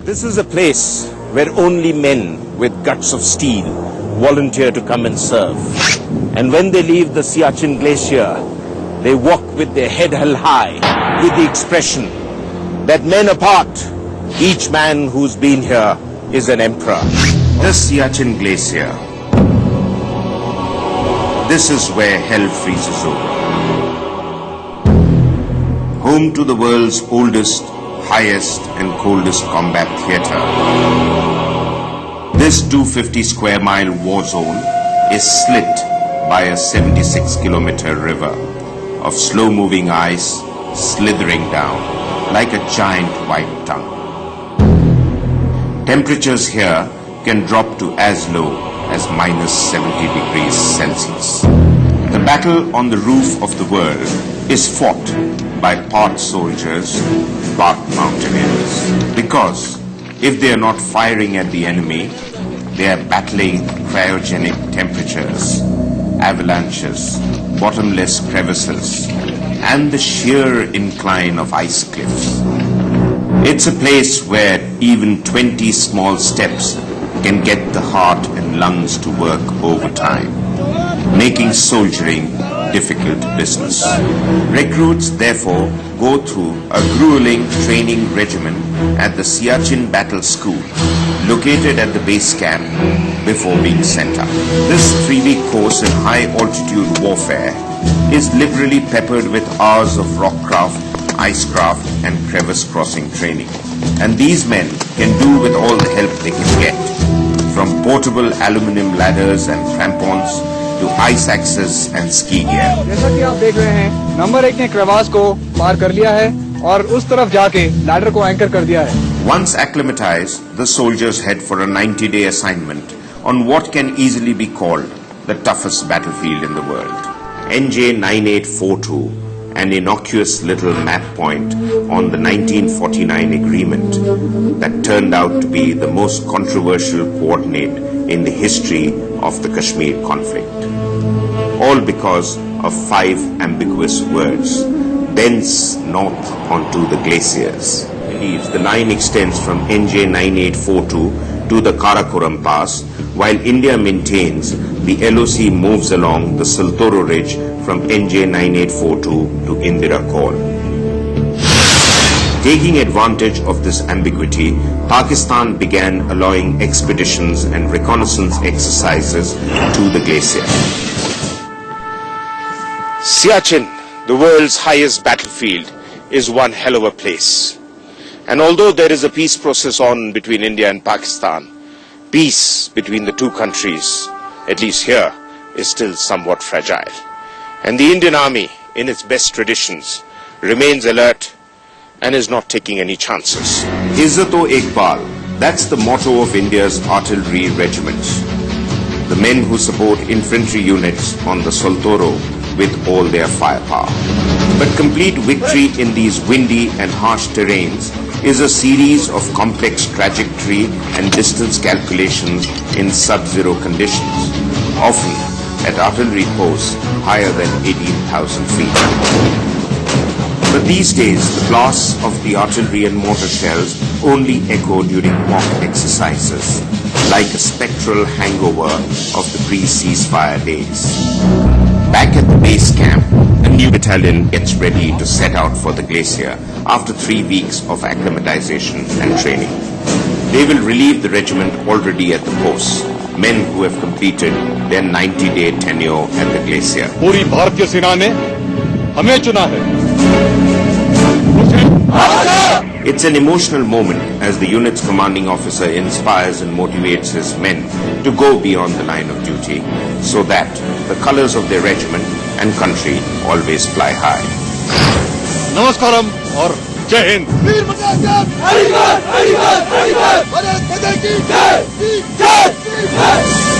This is a place where only men with guts of steel volunteer to come and serve. And when they leave the Siachen glacier, they walk with their head held high with the expression that men apart, each man who's been here is an emperor. The Siachen glacier. This is where hell freezes over. Home to the world's oldest, highest and coldest combat theatre. This 250 square mile war zone is slit by a 76-kilometer river of slow-moving ice slithering down like a giant white tongue. Temperatures here can drop to as low as minus 70 degrees Celsius. The battle on the roof of the world is fought by part soldiers, part mountaineers. Because if they are not firing at the enemy, they are battling cryogenic temperatures, avalanches, bottomless crevices, and the sheer incline of ice cliffs. It's a place where even 20 small steps can get the heart and lungs to work overtime, making soldiering difficult business. Recruits therefore go through a grueling training regimen at the Siachen Battle School, located at the base camp, before being sent up. This 3-week course in high-altitude warfare is liberally peppered with hours of rockcraft, icecraft and crevice-crossing training. And these men can do with all the help they can get, from portable aluminum ladders and crampons to ice axes and ski gear. जैसा कि आप देख रहे हैं, number 1 ने crevasse को पार कर लिया है और उस तरफ जाके लैडर को एंकर कर दिया है. Once acclimatized, the soldiers head for a 90-day assignment on what can easily be called the toughest battlefield in the world. NJ 9842, an innocuous little map point on the 1949 agreement that turned out to be the most controversial coordinate in the history of the Kashmir conflict. All because of 5 ambiguous words. Thence north onto the glaciers. The line extends from NJ 9842 to the Karakoram Pass, while India maintains the LOC moves along the Saltoro Ridge from NJ 9842 to Indira Kaul. Taking advantage of this ambiguity, Pakistan began allowing expeditions and reconnaissance exercises to the glacier. Siachen, the world's highest battlefield, is one hell of a place. And although there is a peace process on between India and Pakistan, peace between the two countries, at least here, is still somewhat fragile. And the Indian Army, in its best traditions, remains alert and is not taking any chances. Izzato Ekbal, that's the motto of India's artillery regiments. The men who support infantry units on the Saltoro with all their firepower. But complete victory in these windy and harsh terrains is a series of complex trajectory and distance calculations in sub-zero conditions, often at artillery posts higher than 18,000 feet. But these days, the blasts of the artillery and mortar shells only echo during mock exercises, like a spectral hangover of the pre-ceasefire days. Back at the base camp, a new battalion gets ready to set out for the glacier after 3 weeks of acclimatization and training. They will relieve the regiment already at the post, men who have completed their 90-day tenure at the glacier. पूरी भारतीय सेना ने हमें चुना है. It's an emotional moment as the unit's commanding officer inspires and motivates his men to go beyond the line of duty so that the colors of their regiment and country always fly high. नमस्कारम और जय हिंद. वीर मुजाहिद, हरिवार, हरिवार, हरिवार, भारत माता की जय, जय, जय.